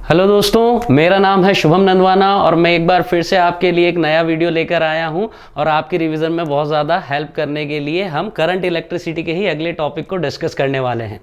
Hello दोस्तों, मेरा नाम है शुभम नंदवाना और मैं एक बार फिर से आपके लिए एक नया वीडियो लेकर आया हूं और आपकी रिवीजन में बहुत ज़्यादा हेल्प करने के लिए हम करंट इलेक्ट्रिसिटी के ही अगले टॉपिक को डिस्कस करने वाले हैं।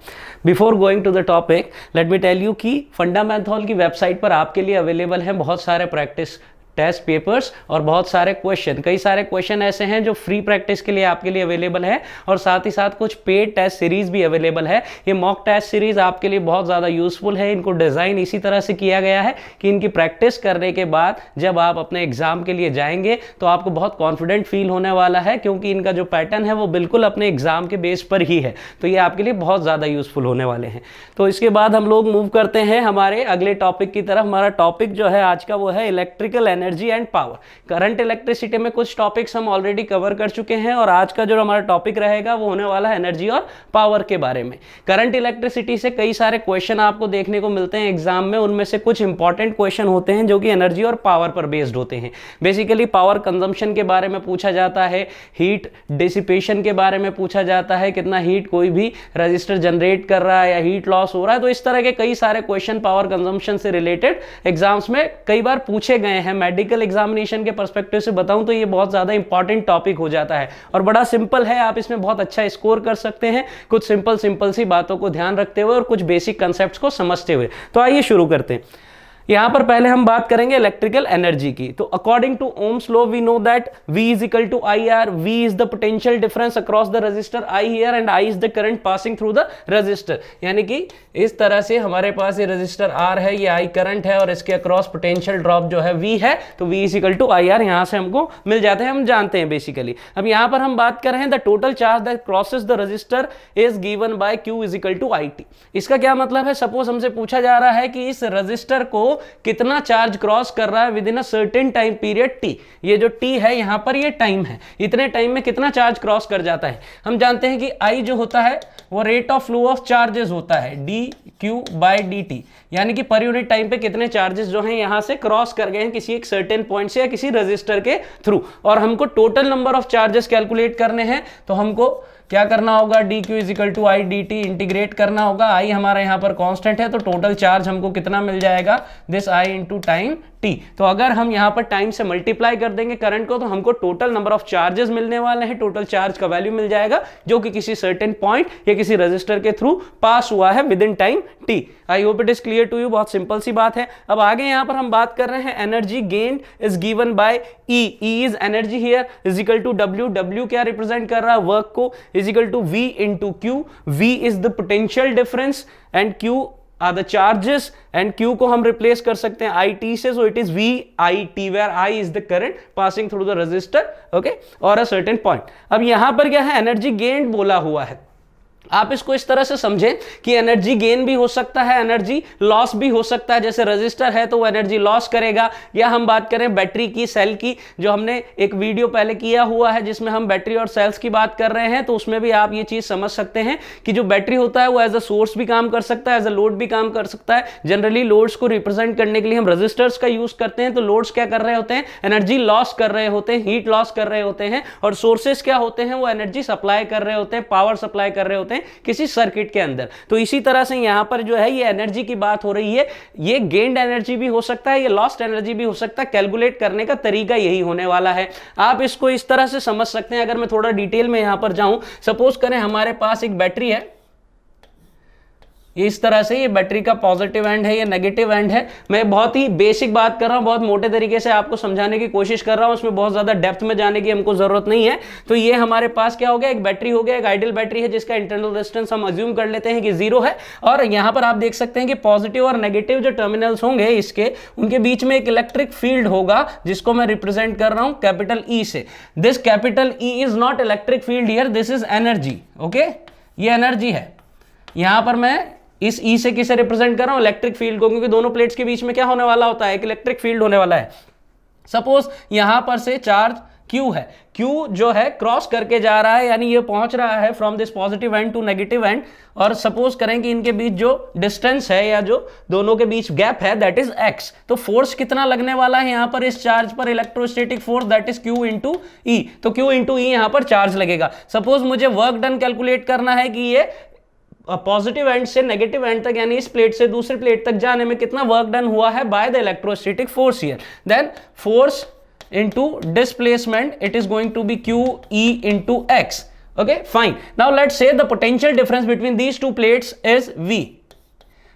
Before going to the topic let me tell you कि फंडामेंथल की वेबसाइट पर आपके लिए अवेलेबल हैं बहुत सारे प्रैक्टिस टेस्ट पेपर्स और बहुत सारे क्वेश्चन, कई सारे क्वेश्चन ऐसे हैं जो फ्री प्रैक्टिस के लिए आपके लिए अवेलेबल है और साथ ही साथ कुछ पेड टेस्ट सीरीज भी अवेलेबल है। ये मॉक टेस्ट सीरीज आपके लिए बहुत ज़्यादा यूजफुल है। इनको डिज़ाइन इसी तरह से किया गया है कि इनकी प्रैक्टिस करने के बाद जब आप अपने एग्जाम के लिए जाएंगे तो आपको बहुत कॉन्फिडेंट फील होने वाला है, क्योंकि इनका जो पैटर्न है वो बिल्कुल अपने एग्जाम के बेस पर ही है। तो ये आपके लिए बहुत ज़्यादा यूजफुल होने वाले हैं। तो इसके बाद हम लोग मूव करते हैं हमारे अगले टॉपिक की तरफ। हमारा टॉपिक जो है आज का वो है electrical energy and power. Current electricity में कुछ टॉपिक्स हम ऑलरेडी कवर कर चुके हैं और आज का जो हमारा टॉपिक रहेगा वो होने वाला है एनर्जी और पावर के बारे में। करंट इलेक्ट्रिसिटी से कई सारे क्वेश्चन आपको देखने को मिलते हैं एग्जाम में। उनमें से कुछ इंपॉर्टेंट क्वेश्चन होते हैं जो कि एनर्जी और पावर पर बेस्ड होते हैं। बेसिकली पावर कंजम्पशन के बारे में पूछा जाता है, हीट डिसिपेशन के बारे में पूछा जाता है, कितना हीट कोई भी रजिस्टर जनरेट कर रहा है या हीट लॉस हो रहा है। तो इस तरह के कई सारे क्वेश्चन पावर कंजम्पशन से रिलेटेड एग्जाम्स में कई बार पूछे गए हैं। मेडिकल एग्जामिनेशन के पर्सपेक्टिव से बताऊं तो ये बहुत ज्यादा इंपॉर्टेंट टॉपिक हो जाता है और बड़ा सिंपल है। आप इसमें बहुत अच्छा स्कोर कर सकते हैं कुछ सिंपल सी बातों को ध्यान रखते हुए और कुछ बेसिक कंसेप्ट्स को समझते हुए। तो आइए शुरू करते हैं। यहां पर पहले हम बात करेंगे इलेक्ट्रिकल एनर्जी की। तो according to Ohm's law we know that V is equal to IR। V is the potential difference across the resistor I here and I is the current passing through the resistor. यानी कि इस तरह से हमारे पास ये register R है, ये I current है और इसके अक्रॉस पोटेंशियल ड्रॉप जो है V है। तो V is equal to IR यहां से हमको मिल जाते हैं, हम जानते हैं बेसिकली। अब यहां पर हम बात कर रहे हैं the total charge that crosses the resistor is given by Q is equal to IT। इसका क्या मतलब है? सपोज हमसे पूछा जा रहा है कि इस रजिस्टर को कितना चार्ज क्रॉस कर रहा है with in a certain time period T। ये जो T है यहां पर ये टाइम है, इतने टाइम में कितना चार्ज क्रॉस कर जाता है। हम जानते हैं कि I जो होता है वो rate of flow of charges होता है dQ बाय dt। यानी कि पर यूनिट टाइम पे कितने चार्जेस जो हैं यहां से क्रॉस कर गए हैं किसी एक सर्टेन पॉइंट से या किसी रजिस्टर के थ्रू। और हमको total number of charges calculate करने हैं तो हमको क्या करना होगा? dq is equal to I dt integrate करना होगा। I हमारा यहाँ पर कांस्टेंट है तो टोटल चार्ज हमको कितना मिल जाएगा? This I into time t। तो अगर हम यहाँ पर टाइम से मल्टीप्लाई कर देंगे करंट को तो हमको टोटल नंबर ऑफ चार्जेस मिलने वाले हैं। टोटल चार्ज का वैल्यू मिल जाएगा जो कि किसी सर्टेन पॉइंट या किसी रजिस्टर के थ्रू पास हुआ है within time t। I hope it is clear to you. बहुत सिंपल सी बात है। अब आगे यहाँ पर हम बात कर रहे हैं energy gain is given by E। E is energy here is equal to W। W क्या रिप्रेजेंट कर रहा है? वर्क को। Is equal to V into Q। V is the potential difference and Q are the charges and Q को हम replace कर सकते हैं IT से। So it is VIT where I is the current passing through the resistor okay और a certain point. अब यहां पर क्या है? एनर्जी गेन बोला हुआ है। आप इसको इस तरह से समझें कि एनर्जी गेन भी हो सकता है, एनर्जी लॉस भी हो सकता है। जैसे रजिस्टर है तो वो एनर्जी लॉस करेगा, या हम बात करें बैटरी की, सेल की, जो हमने एक वीडियो पहले किया हुआ है जिसमें हम बैटरी और सेल्स की बात कर रहे हैं, तो उसमें भी आप ये चीज समझ सकते हैं कि जो बैटरी होता है वो एज अ सोर्स भी काम कर सकता है, एज अ लोड भी काम कर सकता है। जनरली लोड्स को रिप्रेजेंट करने के लिए हम रजिस्टर्स का यूज करते हैं। तो लोड्स क्या कर रहे होते हैं? एनर्जी लॉस कर रहे होते हैं, हीट लॉस कर रहे होते हैं। और सोर्सेस क्या होते हैं? वो एनर्जी सप्लाई कर रहे होते हैं, पावर सप्लाई कर रहे होते हैं किसी सर्किट के अंदर। तो इसी तरह से यहां पर जो है ये एनर्जी की बात हो रही है। ये गेन्ड एनर्जी भी हो सकता है, ये लॉस्ट एनर्जी भी हो सकता है। कैलकुलेट करने का तरीका यही होने वाला है। आप इसको इस तरह से समझ सकते हैं। अगर मैं थोड़ा डिटेल में यहां पर जाऊं, सपोज करें हमारे पास एक बैटरी है, इस तरह से ये बैटरी का पॉजिटिव एंड है, ये नेगेटिव एंड है। मैं बहुत ही बेसिक बात कर रहा हूं, बहुत मोटे तरीके से आपको समझाने की कोशिश कर रहा हूं, उसमें बहुत ज्यादा डेप्थ में जाने की हमको जरूरत नहीं है। तो ये हमारे पास क्या हो गया? एक बैटरी हो गया, एक आइडियल बैटरी है जिसका इंटरनल रेजिस्टेंस हम अज्यूम कर लेते हैं कि 0 है। और यहां पर आप देख सकते हैं कि पॉजिटिव और नेगेटिव जो टर्मिनल्स होंगे इसके, उनके बीच में एक इलेक्ट्रिक फील्ड होगा जिसको मैं रिप्रेजेंट कर रहा हूं कैपिटल E से। This capital E is not electric field here, this is energy. Okay, ये एनर्जी है। यहां पर मैं इस E से किसे रिप्रेजेंट कर रहा हूं? इलेक्ट्रिक फील्ड को, क्योंकि दोनों प्लेट्स के बीच में क्या होने वाला होता है? एक इलेक्ट्रिक फील्ड होने वाला है। सपोज यहां पर से चार्ज Q है, Q जो है क्रॉस करके जा रहा है, यानी ये पहुंच रहा है from this positive end to negative end. और सपोज करें कि इनके बीच जो डिस्टेंस है या जो दोनों के बीच गैप है दैट इज x। तो फोर्स कितना लगने वाला है यहां पर इस चार्ज पर? Electrostatic force that is Q into E। तो Q इंटू E यहां पर चार्ज लगेगा। सपोज मुझे वर्क डन कैलकुलेट करना है कि ये पॉजिटिव एंड से नेगेटिव एंड तक, यानी इस प्लेट से दूसरे प्लेट तक जाने में कितना वर्क डन हुआ है by the electrostatic force here, then force into displacement, it is going to be QE into X. Okay, fine. Now let's say the potential difference between these two plates is V.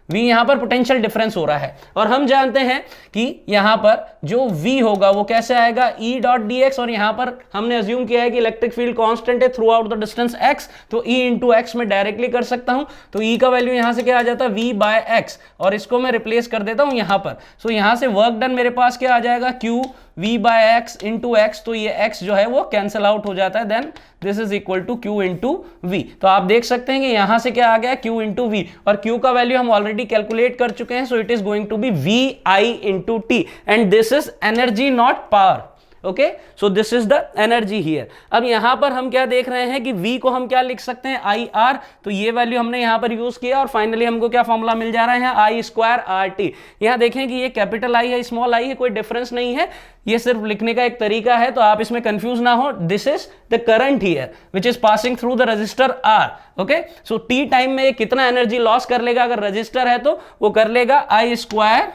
V यहां पर potential difference हो रहा है, और हम जानते हैं कि यहां पर जो V होगा वो कैसे आएगा, E डॉट डी एक्स, और यहां पर हमने अज्यूम किया है कि इलेक्ट्रिक फील्ड कांस्टेंट है through out the distance x, तो E इंटू एक्स में डायरेक्टली कर सकता हूं, तो E का वैल्यू यहां से क्या आ जाता है, V बाय एक्स, और इसको मैं रिप्लेस कर देता हूं यहां पर। सो यहां से वर्क डन मेरे पास क्या आ जाएगा, Q V by X into X, तो ये x जो है वो कैंसिल आउट हो जाता है, then this is equal to Q into V. तो आप देख सकते हैं कि यहां से क्या आ गया, Q इंटू वी, और Q का वैल्यू हम ऑलरेडी कैलकुलेट कर चुके हैं, so it is going to be VI into T, and this is energy not power. Okay, so this is the energy here. अब यहां पर हम क्या देख रहे हैं कि V को हम क्या लिख सकते हैं, IR, तो ये वैल्यू हमने यहां पर यूज किया, और फाइनली हमको क्या फॉर्मूला मिल जा रहा है, I स्क्वायर RT। यहां देखें कि ये कैपिटल I है, स्मॉल I है, कोई डिफरेंस नहीं है, ये सिर्फ लिखने का एक तरीका है, तो आप इसमें कंफ्यूज ना हो। This is the current here which is passing through the register R। Okay, so T time में ये कितना एनर्जी लॉस कर लेगा, अगर रजिस्टर है तो वो कर लेगा I square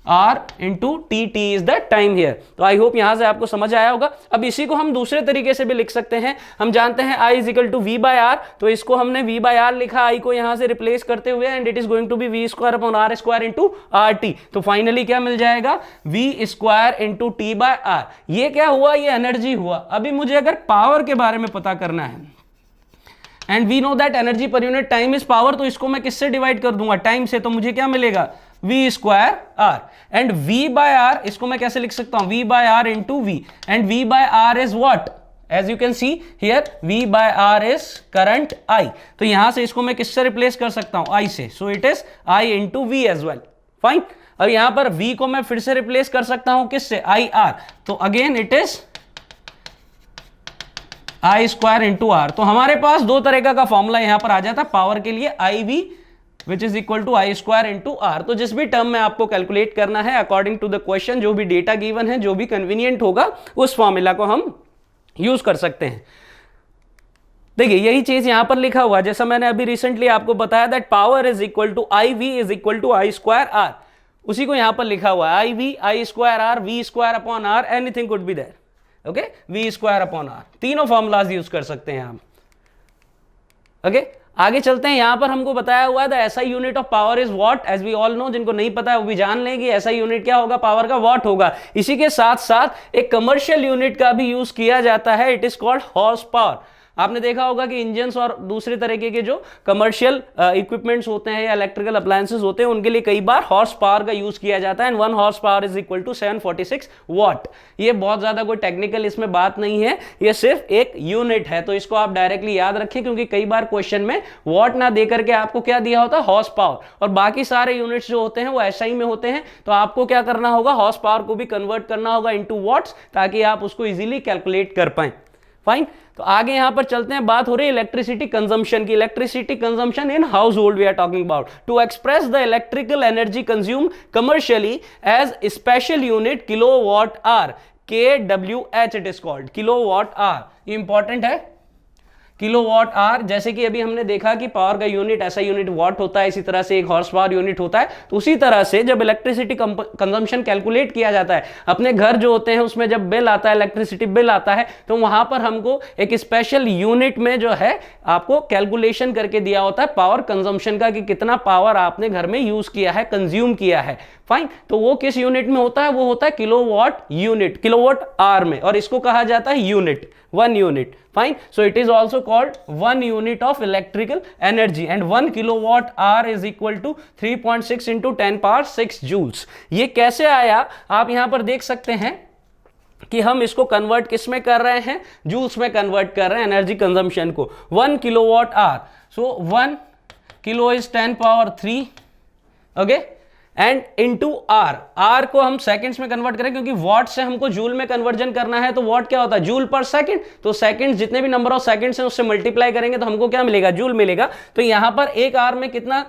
R into T, T is the time here. तो आई होप यहां से आपको समझ आया होगा। अब इसी को हम दूसरे तरीके से भी लिख सकते हैं, हम जानते हैं I is equal to V by R, तो इसको हमने V बाय आर लिखा I को यहां से रिप्लेस करते हुए, and it is going to be V square upon R square into R T. तो फाइनली क्या मिल जाएगा, V square into T by R. ये क्या हुआ, ये एनर्जी हुआ। अभी मुझे अगर पावर के बारे में पता करना है, and we know that energy per unit time is power, तो इसको मैं किससे डिवाइड कर दूंगा, टाइम से, तो मुझे क्या मिलेगा, V square R, and V by R, इसको मैं कैसे लिख सकता हूं, V by R into V, and V by R is what, as you can see here, V by R is current I, तो यहां से इसको मैं किससे रिप्लेस कर सकता हूं, I से, so it is I into V as well, fine. अब यहां पर V को मैं फिर से रिप्लेस कर सकता हूं किससे, IR, तो again it is I square into R। तो हमारे पास दो तरीका का फॉर्मूला यहां पर आ जाता है पावर के लिए, IV which is equal to I square into R। तो जिस भी टर्म में आपको कैलकुलेट करना है अकॉर्डिंग टू द क्वेश्चन, जो भी डेटा गिवन है, जो भी कन्वीनियंट होगा, उस फॉर्मूला को हम यूज कर सकते हैं। देखिए यही चीज यहां पर लिखा हुआ, जैसा मैंने अभी रिसेंटली आपको बताया that power is equal to IV is equal to I square R, उसी को यहां पर लिखा हुआ है, IV I square R, V square upon R, anything could be there. Okay, V square upon R, तीनों फॉर्मूलाज यूज कर सकते हैं आप। ओके, आगे चलते हैं। यहां पर हमको बताया हुआ है the SI unit of power is watt, as we all know, जिनको नहीं पता है वो भी जान लें कि SI यूनिट क्या होगा, पावर का वॉट होगा। इसी के साथ साथ एक कमर्शियल यूनिट का भी यूज किया जाता है, it is called horse power. आपने देखा होगा कि इंजन्स और दूसरे तरीके के जो कमर्शियल इक्विपमेंट्स होते हैं या इलेक्ट्रिकल अप्लायंसेस होते हैं, उनके लिए कई बार हॉर्स पावर का यूज किया जाता है, and 1 horse power is equal to 746 watt. ये बहुत ज्यादा कोई टेक्निकल इसमें बात नहीं है, ये सिर्फ एक यूनिट है, तो इसको आप डायरेक्टली याद रखें, क्योंकि कई बार क्वेश्चन में वॉट ना देकर के आपको क्या दिया होता है, हॉर्स पावर, और बाकी सारे यूनिट्स जो होते हैं वो SI में होते हैं, तो आपको क्या करना होगा, हॉर्स पावर को भी कन्वर्ट करना होगा इनटू वॉट्स, ताकि आप उसको इजीली कैलकुलेट कर पाएं। फाइन, तो आगे यहां पर चलते हैं। बात हो रही है इलेक्ट्रिसिटी कंजम्पशन की। Electricity consumption in household we are talking about to express the electrical energy consume commercially as special unit kilowatt hour, KWH it is called, kilowatt hour. ये इंपॉर्टेंट है, किलोवाट आर। जैसे कि अभी हमने देखा कि power का unit ऐसा यूनिट वाट होता है, इसी तरह से एक हॉर्स पावर यूनिट होता है, तो उसी तरह से जब इलेक्ट्रिसिटी कंजम्पशन कैलकुलेट किया जाता है, अपने घर जो होते हैं उसमें जब बिल आता है, इलेक्ट्रिसिटी बिल आता है, तो वहां पर हमको एक स्पेशल यूनिट में जो है आपको कैलकुलेशन करके दिया होता है पावर कंजम्पशन का, कि कितना पावर आपने घर में यूज किया है, कंज्यूम किया है। फाइन, तो वो किस यूनिट में होता है, वो होता है किलोवाट यूनिट, किलोवाट आर में, और इसको कहा जाता है unit, 1 unit. Fine, so it is also called 1 unit of electrical energy, and 1 kilowatt hour is equal to 3.6 into 10 power 6 joules. ये कैसे आया, आप यहां पर देख सकते हैं कि हम इसको कन्वर्ट किस में कर रहे हैं, जूल्स में कन्वर्ट कर रहे हैं एनर्जी कंजम्पशन को। 1 kilowatt hour, so 1 kilo is 10 power 3, okay, and into hour, hour को हम सेकंड्स में कन्वर्ट करें, क्योंकि वॉट से हमको जूल में कन्वर्जन करना है, तो वॉट क्या होता है, जूल पर सेकंड, तो सेकंड जितने भी नंबर ऑफ सेकंड्स हैं उससे मल्टीप्लाई करेंगे तो हमको क्या मिलेगा, जूल मिलेगा। तो यहां पर एक आर में कितना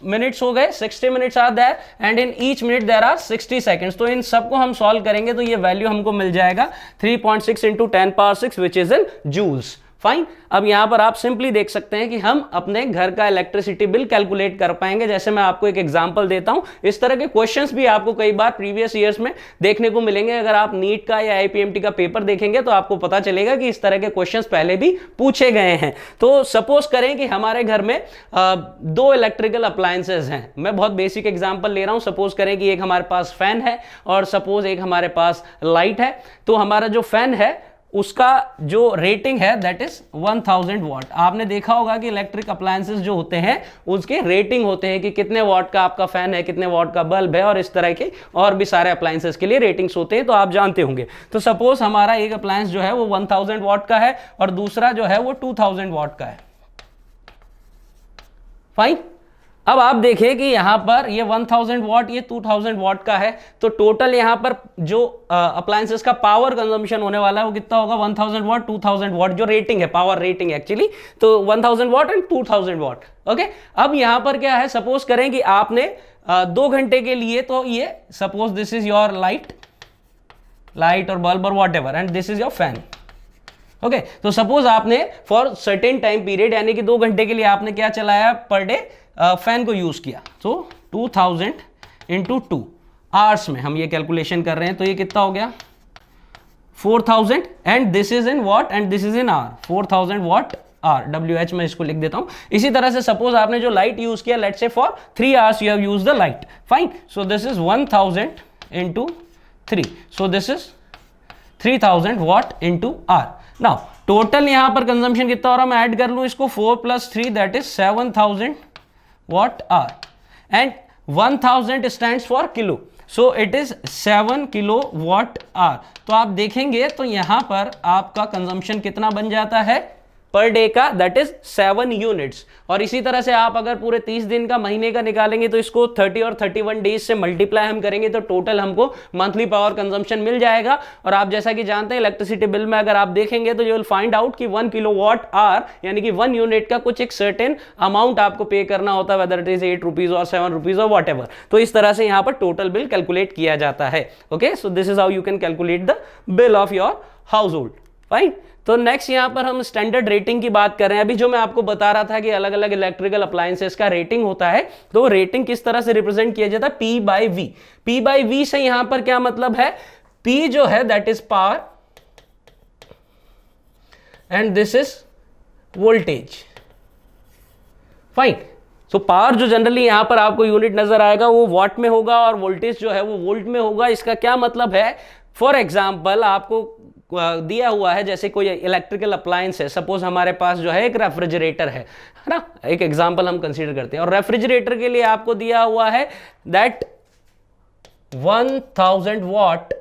मिनट्स हो गए, 60 minutes are there, and in each minute there are 60 seconds. तो इन सबको हम सॉल्व करेंगे तो ये वैल्यू हमको मिल जाएगा 3.6 into 10 power 6 which is in joules. Fine. अब यहां पर आप सिंपली देख सकते हैं कि हम अपने घर का इलेक्ट्रिसिटी बिल कैलकुलेट कर पाएंगे। जैसे मैं आपको एक एग्जांपल देता हूं, इस तरह के क्वेश्चंस भी आपको कई बार प्रीवियस ईयर्स में देखने को मिलेंगे। अगर आप नीट का या आईपीएमटी का पेपर देखेंगे तो आपको पता चलेगा कि इस तरह के क्वेश्चंस पहले भी पूछे गए हैं। तो सपोज करें कि हमारे घर में दो इलेक्ट्रिकल अप्लायंसेस हैं। मैं बहुत बेसिक एग्जांपल ले रहा हूं। सपोज करें कि एक हमारे पास फैन है और सपोज एक हमारे पास लाइट है। तो हमारा जो फैन है उसका जो रेटिंग है दैट इज 1000 वॉट। आपने देखा होगा कि इलेक्ट्रिक अप्लायंसेस जो होते हैं उसके रेटिंग होते हैं कि कितने वॉट का आपका फैन है, कितने वॉट का बल्ब है, और इस तरह के और भी सारे अप्लायंसेस के लिए रेटिंग्स होते हैं, तो आप जानते होंगे। तो सपोज हमारा एक अप्लायंस जो है वो 1000 वॉट का है और दूसरा जो है वो 2000 वॉट का है। फाइन। अब आप देखें कि यहां पर ये 1000 वॉट, ये 2000 वॉट का है, तो टोटल यहां पर जो अप्लायंसेस का पावर कंजम्पशन होने वाला है वो कितना होगा, 1000 वॉट 2000 वॉट जो रेटिंग है, पावर रेटिंग एक्चुअली, तो 1000 वॉट एंड 2000 वॉट। ओके। अब यहां पर क्या है, सपोज करें कि आपने 2 घंटे के लिए, तो ये suppose this is your light और बल्ब और what ever, and this is your fan. Okay. तो सपोज आपने फॉर सर्टेन टाइम पीरियड यानी कि 2 घंटे के लिए आपने क्या चलाया पर डे, फैन को यूज किया। तो 2000 इंटू 2 आवर्स में हम ये कैलकुलेशन कर रहे हैं, तो ये कितना हो गया 4000, and this is in watt and this is in hour, 4000 watt hour, WH में इसको लिख देता हूं। इसी तरह से सपोज आपने जो लाइट यूज किया, let's say for 3 hours you have used the light. Fine. So this is 1000 into 3, so this is 3000 watt into hour. Now total यहां पर कंजम्पशन कितना हो रहा है, मैं ऐड कर लूं इसको, 4 + 3 that is 7000 watt hour and 1000 stands for kilo, so it is 7 kilowatt hour। तो आप देखेंगे तो यहां पर आपका कंजम्पशन कितना बन जाता है पर डे का, दैट इज 7 यूनिट्स। और इसी तरह से आप अगर पूरे 30 दिन का महीने का निकालेंगे तो इसको 30 और 31 डेज से मल्टीप्लाई हम करेंगे तो टोटल हमको मंथली पावर कंजम्पशन मिल जाएगा। और आप जैसा कि जानते हैं इलेक्ट्रिसिटी बिल में अगर आप देखेंगे तो यू विल फाइंड आउट कि 1 किलोवाट आवर यानी कि 1 यूनिट का कुछ एक सर्टेन अमाउंट आपको पे करना होता है, वेदर इट इज 8 रुपीज और 7 रुपीज और वॉट एवर। तो इस तरह से यहां पर टोटल बिल कैलकुलेट किया जाता है। Okay. So this is how you can calculate the bill of your house hold. Fine. तो नेक्स्ट यहां पर हम स्टैंडर्ड रेटिंग की बात कर रहे हैं। अभी जो मैं आपको बता रहा था कि अलग अलग इलेक्ट्रिकल अप्लायंसेस का रेटिंग होता है, तो रेटिंग किस तरह से रिप्रेजेंट किया जाता है, P/V। P/V से यहां पर क्या मतलब है, P जो है that is power and this is voltage. Fine. तो पावर जो जनरली यहां पर आपको यूनिट नजर आएगा वो वॉट में होगा और वोल्टेज जो है वो वोल्ट में होगा। इसका क्या मतलब है, फॉर एग्जाम्पल आपको दिया हुआ है जैसे कोई इलेक्ट्रिकल अप्लायंस है, सपोज हमारे पास जो है एक रेफ्रिजरेटर है ना, एक एग्जांपल हम कंसीडर करते हैं, और रेफ्रिजरेटर के लिए आपको दिया हुआ है that 1000 what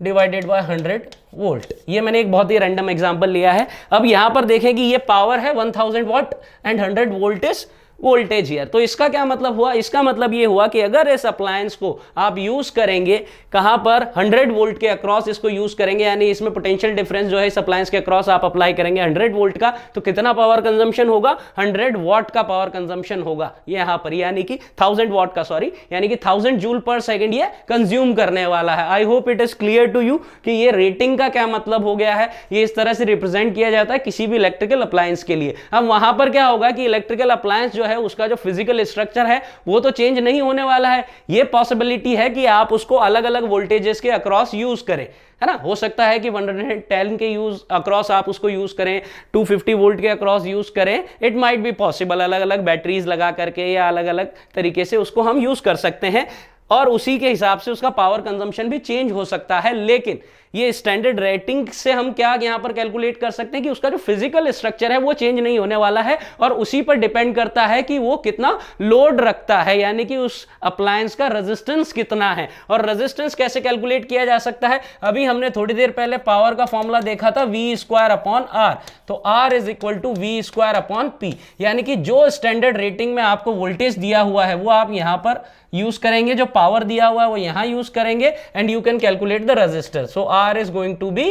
divided by 100 volt. ये मैंने एक बहुत ही रैंडम एग्जांपल लिया है। अब यहां पर देखें कि ये पावर है 1000 what and 100 volt is voltage here. तो इसका क्या मतलब हुआ, इसका मतलब ये हुआ कि अगर इस अप्लायंस को आप यूज करेंगे कहां पर 100 वोल्ट के अक्रॉस इसको यूज करेंगे, यानी इसमें पोटेंशियल डिफरेंस जो है इस अप्लायंस के अक्रॉस आप अप्लाई करेंगे 100 वोल्ट का, तो कितना पावर कंजम्पशन होगा, 100 वॉट का पावर कंजम्पशन होगा यहां पर, यानी कि 1000 वॉट का, सॉरी, यानी कि 1000 जूल पर सेकंड ये कंज्यूम करने वाला है। I hope it is clear to you कि ये रेटिंग का क्या मतलब हो गया है। ये इस तरह से रिप्रेजेंट किया जाता है किसी भी इलेक्ट्रिकल अप्लायंस के लिए। अब वहां पर क्या होगा कि इलेक्ट्रिकल अप्लायंस जो है उसका जो फिजिकल स्ट्रक्चर है वो तो चेंज नहीं होने वाला है। ये पॉसिबिलिटी है कि आप उसको अलग अलग वोल्टेजेस के अक्रॉस यूज करें, है ना। हो सकता है कि 110 के यूज अक्रॉस आप उसको यूज करें, 250 वोल्ट के अक्रॉस यूज करें, इट माइट बी पॉसिबल। अलग अलग बैटरीज लगा करके या अलग अलग तरीके से उसको हम यूज कर सकते हैं और उसी के हिसाब से उसका पावर कंजम्पशन भी चेंज हो सकता है। लेकिन ये स्टैंडर्ड रेटिंग से हम क्या यहां पर कैलकुलेट कर सकते हैं कि उसका जो फिजिकल स्ट्रक्चर है वो चेंज नहीं होने वाला है और उसी पर डिपेंड करता है कि वो कितना लोड रखता है, यानी कि उस अप्लायंस का रेजिस्टेंस कितना है। और रेजिस्टेंस कैसे कैलकुलेट किया जा सकता है, अभी हमने थोड़ी देर पहले पावर का फॉर्मूला देखा था V²/R। तो R is equal to V²/P, यानी कि जो स्टैंडर्ड रेटिंग में आपको वोल्टेज दिया हुआ है वो आप यहां पर यूज करेंगे, जो पावर दिया हुआ है वो यहां यूज करेंगे and you can calculate the resistor. So R is going to be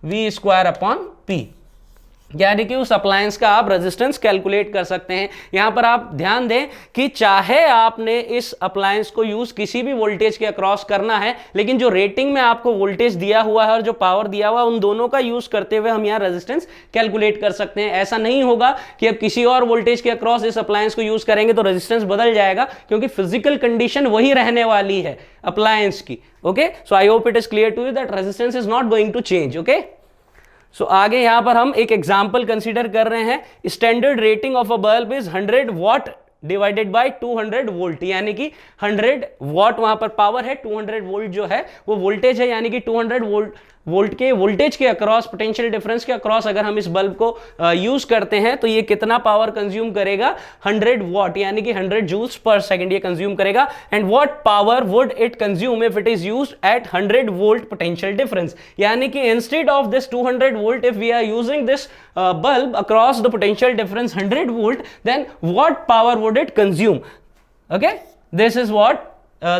V²/P। यानी कि उस अप्लायंस का आप रेजिस्टेंस कैलकुलेट कर सकते हैं। यहां पर आप ध्यान दें कि चाहे आपने इस अप्लायंस को यूज किसी भी वोल्टेज के अक्रॉस करना है, लेकिन जो रेटिंग में आपको वोल्टेज दिया हुआ है और जो पावर दिया हुआ है, उन दोनों का यूज करते हुए हम यहां रेजिस्टेंस कैलकुलेट कर सकते हैं। ऐसा नहीं होगा कि अब किसी और वोल्टेज के अक्रॉस इस अप्लायंस को यूज करेंगे तो रेजिस्टेंस बदल जाएगा, क्योंकि फिजिकल कंडीशन वही रहने वाली है अप्लायंस की। Okay, so I hope it is clear to you that resistance is not going to change. Okay, so आगे यहां पर हम एक एग्जांपल कंसीडर कर रहे हैं। Standard rating of a bulb is 100 what divided by 200 volt, यानी कि 100 वॉट वहां पर पावर है, 200 वोल्ट जो है वो वोल्टेज है, यानी कि 200 वोल्ट के वोल्टेज के अक्रॉस, पोटेंशियल डिफरेंस के अक्रॉस अगर हम इस बल्ब को यूज करते हैं तो ये कितना पावर कंज्यूम करेगा? 100 वॉट, यानी कि 100 जूल्स पर सेकंड ये कंज्यूम करेगा। And what power would it consume if it is used at 100 volt potential difference, यानी कि instead of this 200 volt if we are using this bulb across the potential difference 100 volt, then what power would it consume? Okay, this is what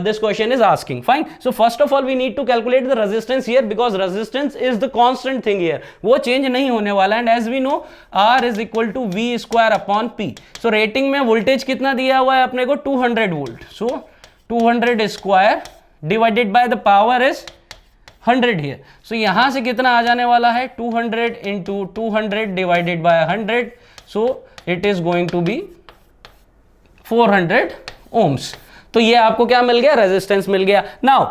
this question is asking. Fine, so first of all we need to calculate the resistance here, because resistance is the constant thing here, वो change नहीं होने वाला। and as we know R is equal to V square upon P। so rating में voltage कितना दिया हुआ है अपने को? 200 volt, so 200 square divided by the power is 100 here। so यहां से कितना आ जाने वाला है? 200 into 200 divided by 100, so it is going to be 400 ohms। तो ये आपको क्या मिल गया? रेजिस्टेंस मिल गया। Now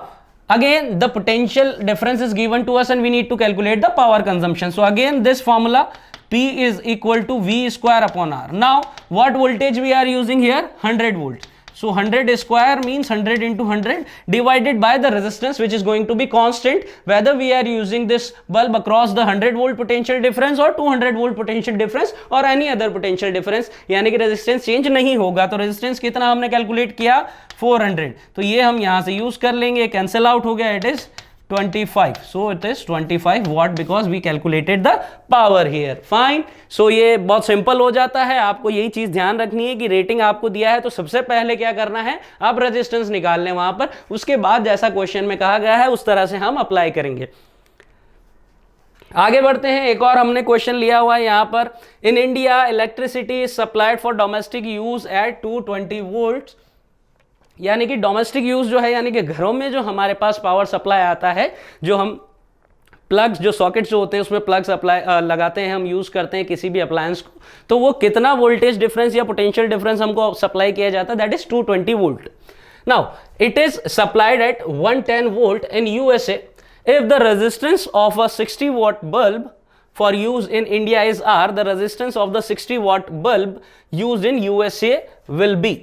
again the potential difference is given to us and we need to calculate the power consumption। so again this formula P is equal to V square upon R। now what voltage we are using here? 100 volt। so 100 square means 100 into 100 divided by the resistance, which is going to be constant whether we are using this bulb across the 100 volt potential difference or 200 volt potential difference or any other potential difference, यानी कि resistance change नहीं होगा। तो resistance कितना हमने calculate किया? 400। तो ये हम यहां से यूज कर लेंगे, कैंसिल आउट हो गया, it is 25। so it is 25 watt because we calculated the power here। fine, so ये बहुत सिंपल हो जाता है। आपको यही चीज ध्यान रखनी है कि रेटिंग आपको दिया है तो सबसे पहले क्या करना है? आप रेजिस्टेंस निकाल लें वहां पर, उसके बाद जैसा क्वेश्चन में कहा गया है उस तरह से हम अप्लाई करेंगे। आगे बढ़ते हैं, एक और हमने क्वेश्चन लिया हुआ है यहां पर। In India electricity is supplied for domestic use at 220 volt, यानी कि डोमेस्टिक यूज जो है, यानी कि घरों में जो हमारे पास पावर सप्लाई आता है, जो हम प्लग्स, जो सॉकेट्स जो होते हैं उसमें प्लग सप्लाई लगाते हैं, हम यूज करते हैं किसी भी अप्लायंस को, तो वो कितना वोल्टेज डिफरेंस या पोटेंशियल डिफरेंस हमको सप्लाई किया जाता है? That is 220 volt. Now it is supplied eight 110 volt in USA. If the resistance of a 60 watt bulb for use in India is R, the resistance of the 60 watt bulb used in USA will be।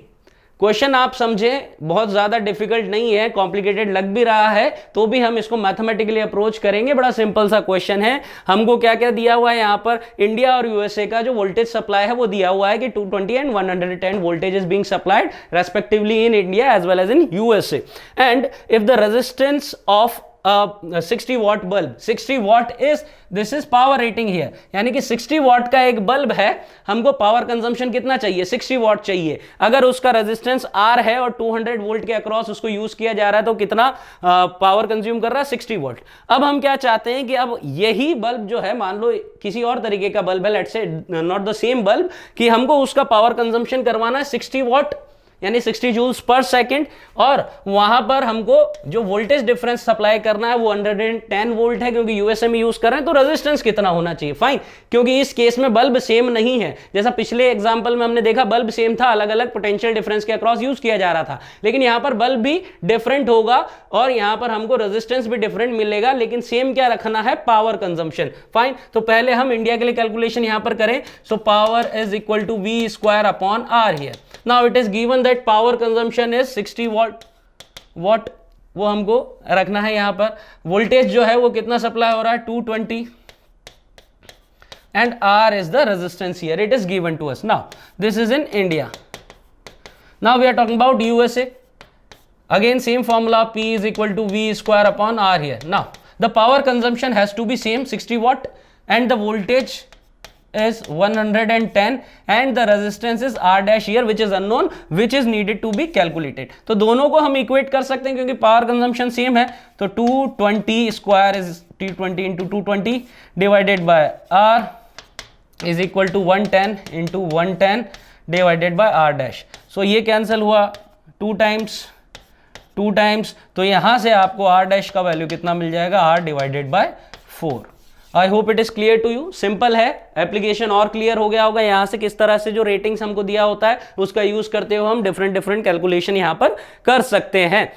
Question आप समझे, बहुत ज्यादा difficult नहीं है, complicated लग भी रहा है तो भी हम इसको मैथमेटिकली अप्रोच करेंगे। बड़ा सिंपल सा क्वेश्चन है। हमको क्या क्या दिया हुआ है यहाँ पर? इंडिया और यूएसए का जो वोल्टेज सप्लाई है वो दिया हुआ है कि 220 and 110 voltage is being supplied respectively in India as well as in USA. And if the resistance of 60 watt bulb, 60 watt is this is power rating here, यानी कि 60 watt का एक बल्ब है, हमको पावर कंजम्पशन कितना चाहिए? 60 watt चाहिए। अगर उसका रेजिस्टेंस R है और 200 वोल्ट के अक्रॉस उसको यूज किया जा रहा है तो कितना पावर कंज्यूम कर रहा है? 60 वोल्ट। अब हम क्या चाहते हैं कि अब यही बल्ब जो है, मान लो किसी और तरीके का बल्ब है, let's say not the same bulb, कि हमको उसका पावर कंजम्पशन करवाना है 60 watt यानी 60 जूल्स पर सेकेंड, और वहां पर हमको जो वोल्टेज डिफरेंस सप्लाई करना है वो 110 वोल्ट है, क्योंकि यूएसए में यूज कर रहे हैं। तो रेजिस्टेंस कितना होना चाहिए? फाइन, क्योंकि इस केस में बल्ब सेम नहीं है। जैसा पिछले एग्जांपल में हमने देखा बल्ब सेम था, अलग अलग पोटेंशियल डिफरेंस के अक्रॉस यूज किया जा रहा था, लेकिन यहां पर बल्ब भी डिफरेंट होगा और यहां पर हमको रेजिस्टेंस भी डिफरेंट मिलेगा, लेकिन सेम क्या रखना है? Power consumption. फाइन, तो पहले हम इंडिया के लिए कैलकुलेशन यहां पर करें। So power is equal to V square upon R here. Now it is given that power consumption is 60 watt, वो हमको रखना है यहां पर। वोल्टेज जो है वो कितना सप्लाई हो रहा है? 220, and R is the resistance here, it is given to us। now this is in India, now we are talking about USA। again same formula, P is equal to V square upon R here। now the power consumption has to be same, 60 watt, and the voltage is 110 and the resistance is R dash here which is unknown, which is needed to be calculated। तो दोनों को हम equate कर सकते हैं क्योंकि power consumption same है। तो 220 square is 220 into 220 divided by R is equal to 110 into 110 divided by R dash. So ये कैंसिल हुआ, 2 टाइम्स, तो यहां से आपको आर डैश का वैल्यू कितना मिल जाएगा, R divided by 4। I hope it is clear to you. Simple है, एप्लीकेशन और क्लियर हो गया होगा। यहां से किस तरह से जो रेटिंग्स हमको दिया होता है उसका यूज करते हुए हम डिफरेंट कैलकुलेशन यहां पर कर सकते हैं।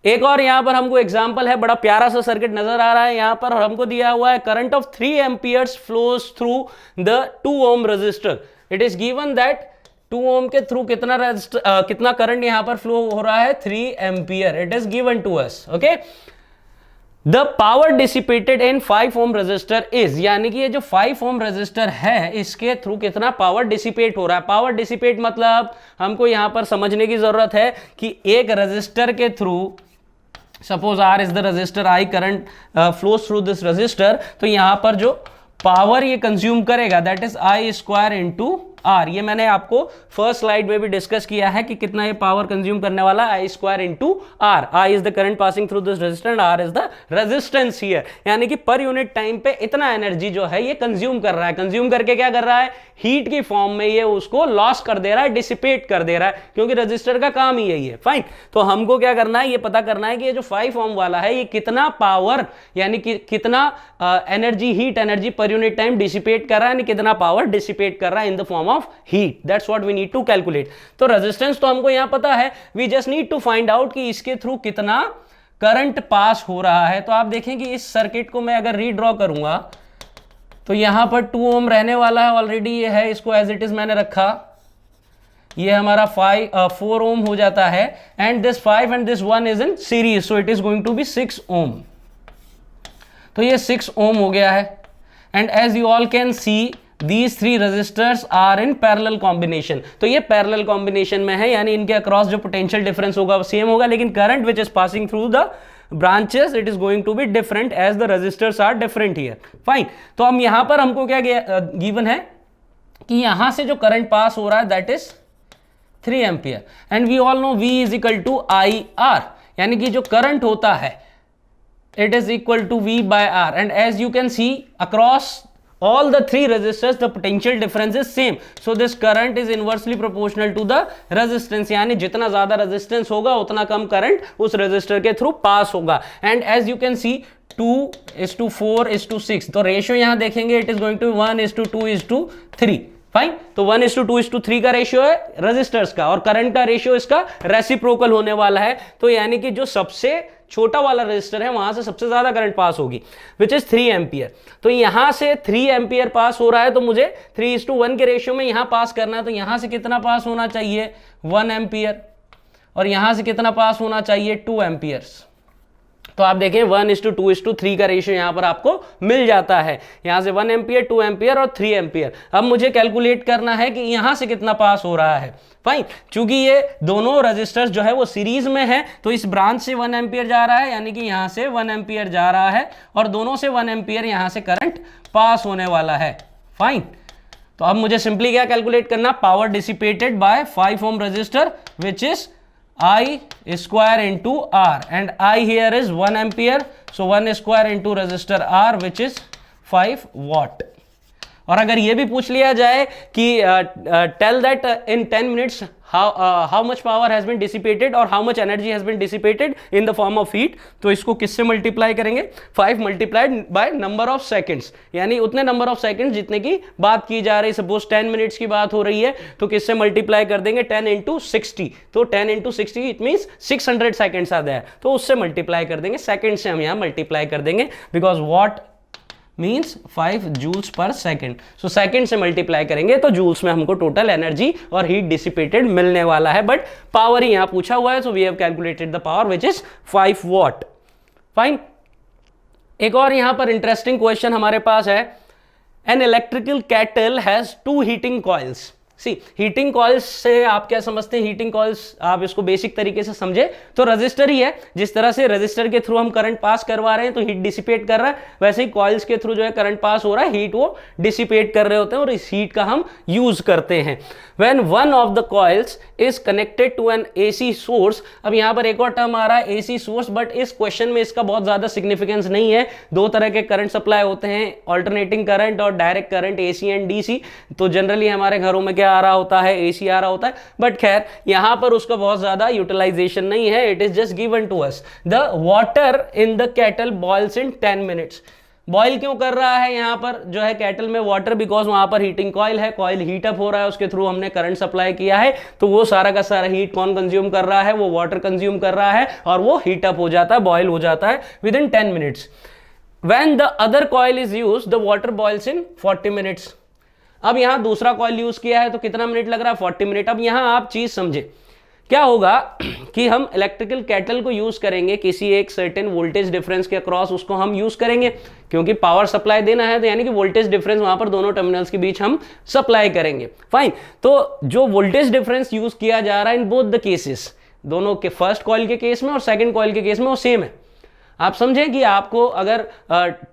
एक और यहां पर हमको एग्जांपल है, बड़ा प्यारा सा सर्किट नजर आ रहा है यहां पर, और हमको दिया हुआ है current of 3 amperes flows through the 2 ohm resistor. It is given that 2 ohm के थ्रू कितना करंट यहां पर फ्लो हो रहा है, 3 ampere. It is given to us, okay. The power dissipated in 5 ohm resistor is, यानी कि ये जो 5 ओम रजिस्टर है इसके थ्रू कितना पावर डिसिपेट हो रहा है। पावर डिसिपेट मतलब हमको यहां पर समझने की जरूरत है कि एक रजिस्टर के through, suppose R is the resistor, I current flows through this register, तो यहां पर जो पावर ये कंज्यूम करेगा that is I square into R। ये मैंने आपको फर्स्ट स्लाइड में भी डिस्कस किया है कि कितना ये पावर कंज्यूम करने वाला है, I square into R। I is the current passing through this resistance and R is the resistance here. यानी कि पर यूनिट टाइम पे इतना एनर्जी जो है ये कंज्यूम कर रहा है। कंज्यूम करके क्या कर रहा है, हीट की फॉर्म में ये उसको लॉस कर दे रहा है, डिसिपेट कर दे रहा है, क्योंकि रजिस्टर का काम ही यही है। फाइन, तो हमको क्या करना है, ये पता करना है कि ये जो 5 ओम वाला है ये कितना पावर, यानी कि कितना energy, heat energy per unit time dissipate कर रहा है, यानी कितना पावर डिसिपेट कर रहा है in the form of heat. That's what we need to calculate. तो रेजिस्टेंस तो हमको यहां पता है, we just need to find out कि इसके थ्रू कितना करंट पास हो रहा है। तो आप देखें कि इस सर्किट को मैं अगर रीड्रॉ करूंगा तो यहां पर 2 ओम रहने वाला है, ऑलरेडी ये है, इसको एज इट इज मैंने रखा, ये हमारा 4 ओम हो जाता है, and this 5 and this 1 is in series, so it is going to be 6 ohm. तो ये 6 ओम हो गया है, and as you all can see these 3 resistors are in parallel combination। तो ये parallel combination में है, यानी इनके अक्रॉस जो पोटेंशियल डिफरेंस होगा वो सेम होगा, लेकिन current which is passing through the branches it is going to be different as the resistors are different here। fine, तो हम यहां पर हमको क्या गिवन है कि यहां से जो करंट पास हो रहा है that is 3 ampere, and we all know V is equal to IR, यानी कि जो करंट होता है it is equal to V by R, and as you can see across all the 3 resistors the potential difference is same, so this current is inversely proportional to the resistance। यानी जितना ज्यादा resistance होगा उतना कम current उस resistor के through pass होगा। And as you can see 2:4:6, तो रेशियो यहां देखेंगे it is going to 1:2:3। Fine, तो 1:2:3 का रेशियो है रेजिस्टर्स का, और करंट का रेशियो इसका रेसिप्रोकल होने वाला है। तो यानी कि जो सबसे छोटा वाला रेजिस्टर है वहां से सबसे ज्यादा करंट पास होगी, विच इज 3 एम्पियर। तो यहां से 3 एम्पियर पास हो रहा है, तो मुझे 3:1 के रेशियो में यहां पास करना है। तो यहां से कितना पास होना चाहिए, 1 एम्पियर, और यहां से कितना पास होना चाहिए, 2 एम्पियर्स। तो आप देखें 1:2:3 का रेशियो यहां पर आपको मिल जाता है। यहां से 1 एम्पियर, 2 एम्पियर और 3 एम्पियर। अब मुझे कैलकुलेट करना है कि यहां से कितना पास हो रहा है। फाइन, चूंकि ये दोनों रजिस्टर्स जो है वो सीरीज में है, तो इस ब्रांच से 1 एम्पियर जा रहा है, यानी कि यहां से 1 एम्पियर जा रहा है, और दोनों से 1 एम्पियर यहां से करंट पास होने वाला है। फाइन, तो अब मुझे सिंपली क्या कैलकुलेट करना, power dissipated by 5 ohm resistor which is I square into R, and I here is 1 ampere, so 1 square into resistor R which is 5 watt। और अगर ये भी पूछ लिया जाए कि tell that in 10 minutes how much power has been dissipated और how much energy has been dissipated in the form of heat, तो इसको किससे मल्टीप्लाई करेंगे, 5 multiplied by number of seconds, यानी उतने नंबर ऑफ सेकंड्स जितने की बात की जा रही है। सपोज 10 मिनट्स की बात हो रही है, तो किससे मल्टीप्लाई कर देंगे, 10 into 60, तो 10 into 60 इट मीन्स 600 सेकंड्स आ जाए, तो उससे मल्टीप्लाई कर देंगे, सेकंड से हम यहाँ मल्टीप्लाई कर देंगे, because watt means 5 joules per second. So second से मल्टीप्लाई करेंगे तो जूल्स में हमको टोटल एनर्जी और हीट डिसिपेटेड मिलने वाला है, बट पावर ही यहां पूछा हुआ है, so we have calculated the power which is 5 watt. Fine, एक और यहां पर इंटरेस्टिंग क्वेश्चन हमारे पास है, an electrical kettle has 2 heating coils. See heating coils से आप क्या समझते हैं, हीटिंग कॉइल्स आप इसको बेसिक तरीके से समझे तो रजिस्टर ही है। जिस तरह से रजिस्टर के थ्रू हम करंट पास करवा रहे हैं तो हीट डिसिपेट कर रहा है, वैसे ही कॉइल्स के थ्रू जो है करंट पास हो रहा है, हीट वो डिसिपेट कर रहे होते हैं और इस हीट का हम यूज करते हैं। When one of the coils is connected to an AC source, अब यहां पर एक और टर्म आ रहा है एसी सोर्स, बट इस क्वेश्चन में इसका बहुत ज्यादा सिग्निफिकेंस नहीं है। दो तरह के करंट सप्लाई होते हैं, ऑल्टरनेटिंग करंट और direct current, AC and DC. तो जनरली हमारे घरों में क्या आ रहा होता है, एसी आ रहा होता है, बट खैर यहां पर उसका बहुत ज्यादा यूटिलाइजेशन नहीं है। It is just given to us the water in the kettle boils in 10 minutes. Boil क्यों कर रहा है यहां पर जो है केटल में वाटर, बिकॉज वहां पर हीटिंग कॉइल है, कॉइल हीट अप हो रहा है, उसके थ्रू हमने करंट सप्लाई किया है, तो वो सारा का सारा हीट कौन कंज्यूम कर रहा है, वो वाटर कंज्यूम कर रहा है और वो हीट अप हो जाता है, बॉयल हो जाता है with in 10 minutes. When the other coil is used, the water boils in 40 minutes. अब यहां दूसरा कॉइल यूज किया है तो कितना मिनट लग रहा है, 40 मिनट। अब यहां आप चीज समझे क्या होगा कि हम इलेक्ट्रिकल केटल को यूज करेंगे किसी एक सर्टेन वोल्टेज डिफरेंस के अक्रॉस, उसको हम यूज करेंगे क्योंकि पावर सप्लाई देना है, तो यानी कि वोल्टेज डिफरेंस वहां पर दोनों टर्मिनल्स के बीच हम सप्लाई करेंगे। फाइन, तो जो वोल्टेज डिफरेंस यूज किया जा रहा है इन बोथ द केसेस, दोनों के फर्स्ट कॉइल के केस में और सेकंड कॉइल के केस में वो सेम है। आप समझें कि आपको अगर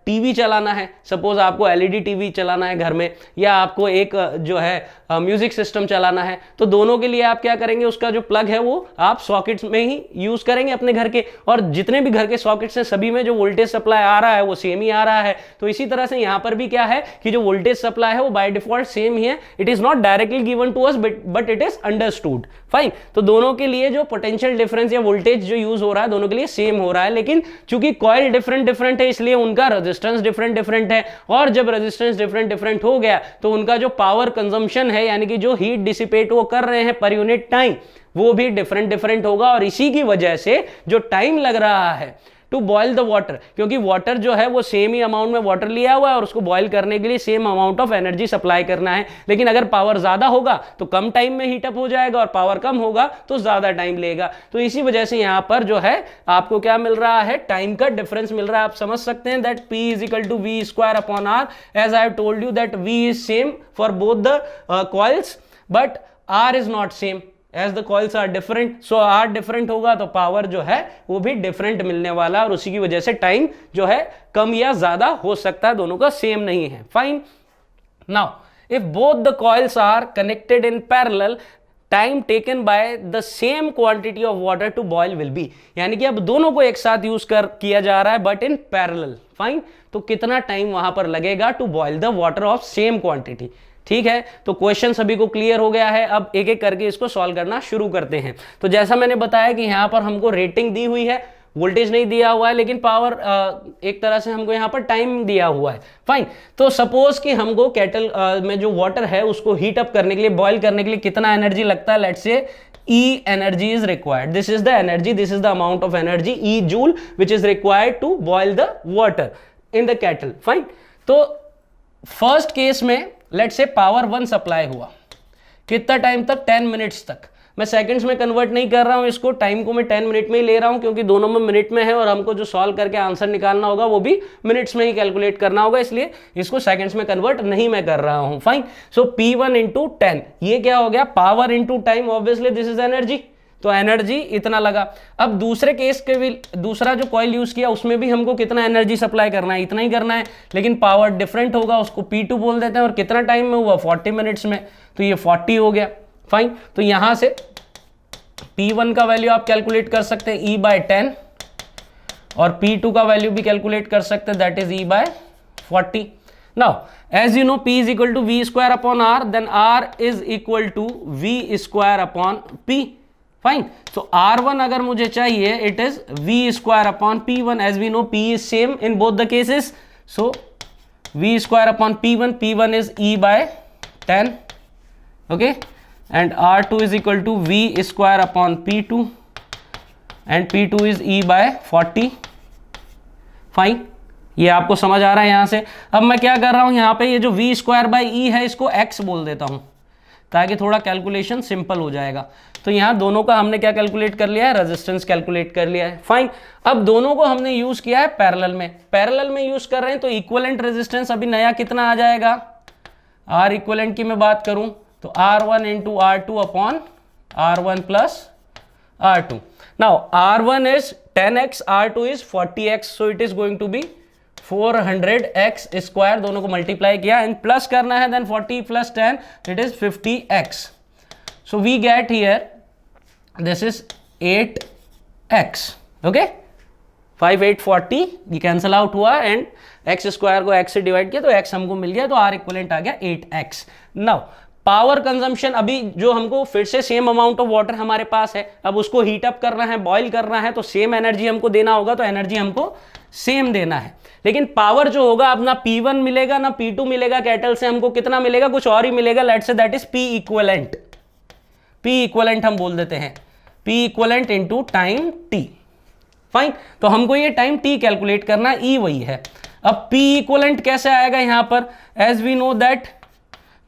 टीवी चलाना है, सपोज आपको एलईडी टीवी चलाना है घर में, या आपको एक जो है म्यूजिक सिस्टम चलाना है, तो दोनों के लिए आप क्या करेंगे, उसका जो प्लग है वो आप सॉकेट्स में ही यूज करेंगे अपने घर के, और जितने भी घर के सॉकेट्स हैं सभी में जो वोल्टेज सप्लाई आ रहा है वो सेम ही आ रहा है। तो इसी तरह से यहां पर भी क्या है कि जो वोल्टेज सप्लाई है वो बाय डिफॉल्ट सेम ही है। It is not directly given to us but it is understood. Fine, तो दोनों के लिए जो पोटेंशियल डिफरेंस या वोल्टेज जो यूज हो रहा है दोनों के लिए सेम हो रहा है, लेकिन चूंकि कॉइल डिफरेंट है इसलिए उनका रेजिस्टेंस डिफरेंट है, और जब रेजिस्टेंस डिफरेंट हो गया तो उनका जो पावर कंजम्पशन है यानी कि जो हीट डिसिपेट वो कर रहे हैं पर यूनिट टाइम, वो भी डिफरेंट होगा। और इसी की वजह से जो टाइम लग रहा है टू बॉयल द वाटर, क्योंकि वाटर जो है वो सेम ही अमाउंट में वाटर लिया हुआ है और उसको बॉयल करने के लिए same amount of energy supply करना है, लेकिन अगर पावर ज्यादा होगा तो कम टाइम में हीट अप हो जाएगा और पावर कम होगा तो ज्यादा टाइम लेगा। तो इसी वजह से यहां पर जो है आपको क्या मिल रहा है, टाइम का डिफरेंस मिल रहा है। आप समझ सकते हैं that P is equal to V square upon R, as I have told you that V is same for both the coils but R is not same as the coils are different. So R different होगा तो power जो है वो भी different मिलने वाला, और उसी की वजह से टाइम जो है कम या ज्यादा हो सकता है, दोनों का सेम नहीं है। फाइन, now if both the coils are connected in parallel, time taken by the same quantity of water to boil will be, यानी कि अब दोनों को एक साथ यूज किया जा रहा है बट इन पैरेलल। फाइन, तो कितना टाइम वहां पर लगेगा to boil the water of same quantity. ठीक है, तो क्वेश्चन सभी को क्लियर हो गया है। अब एक एक करके इसको सॉल्व करना शुरू करते हैं। तो जैसा मैंने बताया कि यहां पर हमको रेटिंग दी हुई है, वोल्टेज नहीं दिया हुआ है, लेकिन पावर एक तरह से हमको यहाँ पर टाइम दिया हुआ है। फाइन, तो सपोज कि हमको केटल में जो वाटर है उसको हीट अप करने के लिए, बॉयल करने के लिए कितना एनर्जी लगता है, let's say E energy is required. This is the energy, this is the amount of energy, E joule, which is required to boil the water in the kettle. Fine. तो first case में let's say power 1 supply हुआ, कितना time तक, 10 minutes तक। मैं seconds में convert नहीं कर रहा हूं इसको, टाइम को मैं 10 मिनट में ही ले रहा हूं क्योंकि दोनों में मिनट में है और हमको जो सॉल्व करके आंसर निकालना होगा वो भी मिनट्स में ही कैलकुलेट करना होगा, इसलिए इसको सेकंड्स में कन्वर्ट नहीं मैं कर रहा हूं। फाइन, सो P1 इंटू 10, ये क्या हो गया, power into time, obviously this is energy, तो एनर्जी इतना लगा। अब दूसरे केस के भी दूसरा जो कॉइल यूज किया उसमें भी हमको कितना एनर्जी सप्लाई करना है, इतना ही करना है, लेकिन पावर डिफरेंट होगा, उसको P2 बोल देते हैं, और कितना टाइम में हुआ, 40 मिनट्स में, तो ये 40 हो गया। फाइन, तो यहां से P1 का वैल्यू आप कैलकुलेट कर सकते हैं E/10, और P2 का वैल्यू भी कैलकुलेट कर सकते हैं, that is E/40। Now as you know P is equal to V square upon R, then R is equal to V square upon P। Fine, तो R1 अगर मुझे चाहिए it is V square upon P1, as we know P is same in both the cases, so V square upon P1 is E/10, okay, and R2 is equal to V square upon P2 and P2 is E/40। Fine, ये आपको समझ आ रहा है यहां से। अब मैं क्या कर रहा हूं, यहां पे ये जो V स्क्वायर बाई E है इसको X बोल देता हूं ताकि थोड़ा कैलकुलेशन सिंपल हो जाएगा। तो यहां दोनों का हमने क्या कैलकुलेट कर लिया है, रेजिस्टेंस कैलकुलेट कर लिया है। फाइन, अब दोनों को हमने यूज किया है पैरेलल में यूज कर रहे हैं, तो इक्विवेलेंट रेजिस्टेंस अभी नया कितना आ जाएगा, R इक्विवेलेंट की मैं बात करूं तो R1 into R2 upon R1 plus R2. Now R1 is 10x, R2 is 40x, so it is going to be 400x square. दोनों को मल्टीप्लाई किया एंड प्लस करना है, then 40 plus 10 it is 50x. So we get here this is 8x. Okay, 5 8 40 ये cancel out हुआ and x square को x से divide किया तो x हमको मिल गया, तो R इक्वलेंट आ गया 8x. नाउ पावर कंजम्पशन, अभी जो हमको फिर से सेम अमाउंट ऑफ वाटर हमारे पास है, अब उसको हीट अप करना है, बॉईल करना है, तो सेम एनर्जी हमको देना होगा, तो एनर्जी हमको सेम देना है. लेकिन पावर जो होगा अब ना P1 मिलेगा ना P2 मिलेगा, कैटल से हमको कितना मिलेगा, कुछ और ही मिलेगा. Let's say that is P equivalent. P equivalent हम बोल देते हैं, P equivalent into time T. Fine, तो हमको ये टाइम T कैलकुलेट करना, E वही है. अब P इक्वलेंट कैसे आएगा यहां पर, as we know that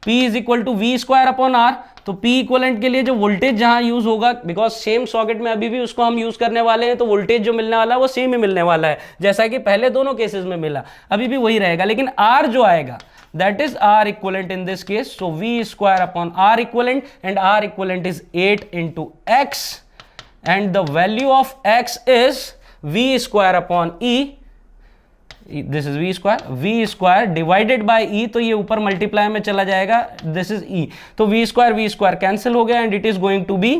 P is equal to V square upon R. तो P इक्वलेंट के लिए जो वोल्टेज जहां यूज होगा, बिकॉज सेम सॉकेट में अभी भी उसको हम यूज करने वाले हैं, तो वोल्टेज जो मिलने वाला है वो सेम ही मिलने वाला है, जैसा कि पहले दोनों केसेस में मिला, अभी भी वही रहेगा. लेकिन R जो आएगा that is R equivalent in this case, so V square upon R equivalent, and R equivalent is 8 into X, and the value of X is V square upon E. This is V square divided by E, तो ये ऊपर multiply में चला जाएगा, this is E, तो V square cancel हो गया, and it is going to be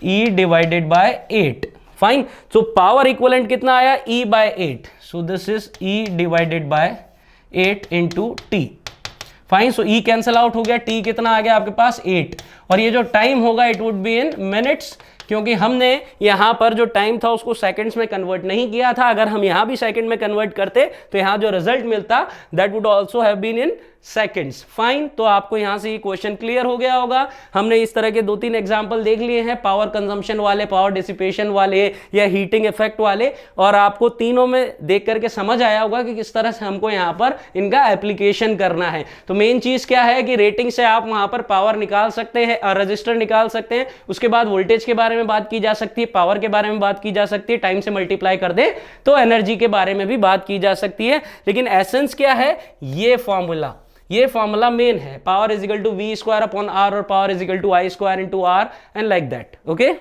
E divided by 8. Fine, so power equivalent कितना आया, E by 8, so this is E divided by 8 into T. Fine, so E cancel out हो गया, T कितना आ गया आपके पास 8, और ये जो टाइम होगा it would be in minutes, क्योंकि हमने यहां पर जो टाइम था उसको सेकंड्स में कन्वर्ट नहीं किया था. अगर हम यहां भी सेकंड में कन्वर्ट करते तो यहां जो रिजल्ट मिलता that would also have been in seconds. Fine, तो आपको यहां से ये क्वेश्चन क्लियर हो गया होगा. हमने इस तरह के 2-3 एग्जांपल देख लिए हैं, पावर कंजम्पशन वाले, पावर डिसिपेशन वाले या हीटिंग इफेक्ट वाले, और आपको तीनों में देख करके समझ आया होगा कि किस तरह से हमको यहां पर इनका एप्लीकेशन करना है. तो मेन चीज क्या है कि रेटिंग से आप वहां पर पावर निकाल सकते हैं और रजिस्टर निकाल सकते हैं. उसके बाद वोल्टेज के बारे में बात की जा सकती है, पावर के बारे में बात की जा सकती है, टाइम से मल्टीप्लाई कर दे तो एनर्जी के बारे में भी बात की जा सकती है. लेकिन एसेंस क्या है, ये फॉर्मूला मेन है, power is equal to V square upon R, और power is equal to I square into R, and like that. Okay,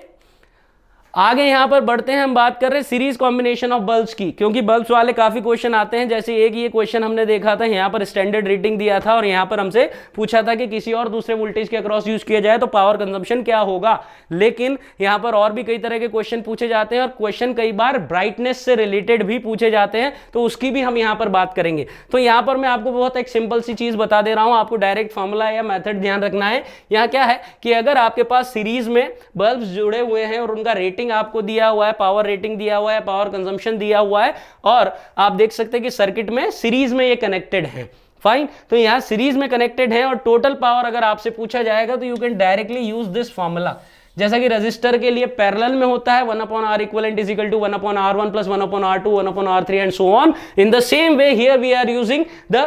आगे यहां पर बढ़ते हैं, हम बात कर रहे हैं सीरीज कॉम्बिनेशन ऑफ बल्ब्स की, क्योंकि बल्ब्स वाले काफी क्वेश्चन आते हैं. जैसे एक ये क्वेश्चन हमने देखा था, यहां पर स्टैंडर्ड रेटिंग दिया था और यहां पर हमसे पूछा था कि किसी और दूसरे वोल्टेज के अक्रॉस यूज किया जाए तो पावर कंजम्पशन क्या होगा. लेकिन यहां पर और भी कई तरह के क्वेश्चन पूछे जाते हैं, और क्वेश्चन कई बार ब्राइटनेस से रिलेटेड भी पूछे जाते हैं, तो उसकी भी हम यहां पर बात करेंगे. तो यहां पर मैं आपको बहुत एक सिंपल सी चीज बता दे रहा हूं, आपको डायरेक्ट फॉर्मूला या मेथड ध्यान रखना है. यहां क्या है कि अगर आपके पास सीरीज में बल्ब्स जुड़े हुए हैं और उनका रेटिंग आपको दिया हुआ है, पावर रेटिंग दिया हुआ है, पावर कंजम्पशन दिया हुआ है, और आप देख सकते हैं कि सर्किट में सीरीज में ये कनेक्टेड है. फाइन, तो यहां सीरीज में कनेक्टेड है और टोटल पावर अगर आपसे पूछा जाएगा तो you can directly use this formula. जैसा कि रजिस्टर के लिए पैरेलल में होता है 1/R equivalent is equal to 1/R1 plus 1/R2 1/R3 and so on. In the same way here we are using the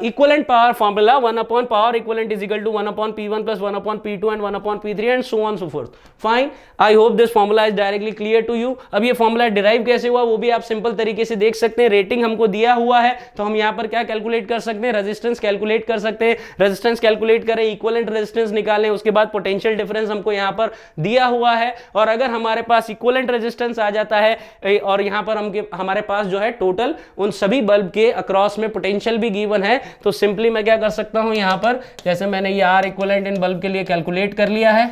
equivalent power formula, 1/power equivalent is equal to 1/P1 plus 1/P2 and 1/P3 and so on so forth. Fine, I hope this formula is directly clear to you. अब ये formula derive कैसे हुआ वो भी आप simple तरीके से देख सकते हैं. रेटिंग हमको दिया हुआ है तो हम यहाँ पर क्या कैलकुलेट कर सकते हैं, रेजिस्टेंस कैलकुलेट कर सकते हैं. रेजिस्टेंस कैलकुलेट करें, इक्विवेलेंट रेजिस्टेंस निकालें, उसके बाद पोटेंशियल डिफरेंस हमको यहाँ पर दिया हुआ है. और अगर हमारे पास इक्विवेलेंट रेजिस्टेंस आ जाता है और यहाँ पर हमारे पास जो है टोटल उन सभी बल्ब के अक्रॉस में पोटेंशियल भी गिवन है, तो सिंपली मैं क्या कर सकता हूं, यहाँ पर जैसे मैंने ये आर इक्विवेलेंट इन बल्ब के लिए कैलकुलेट कर लिया है,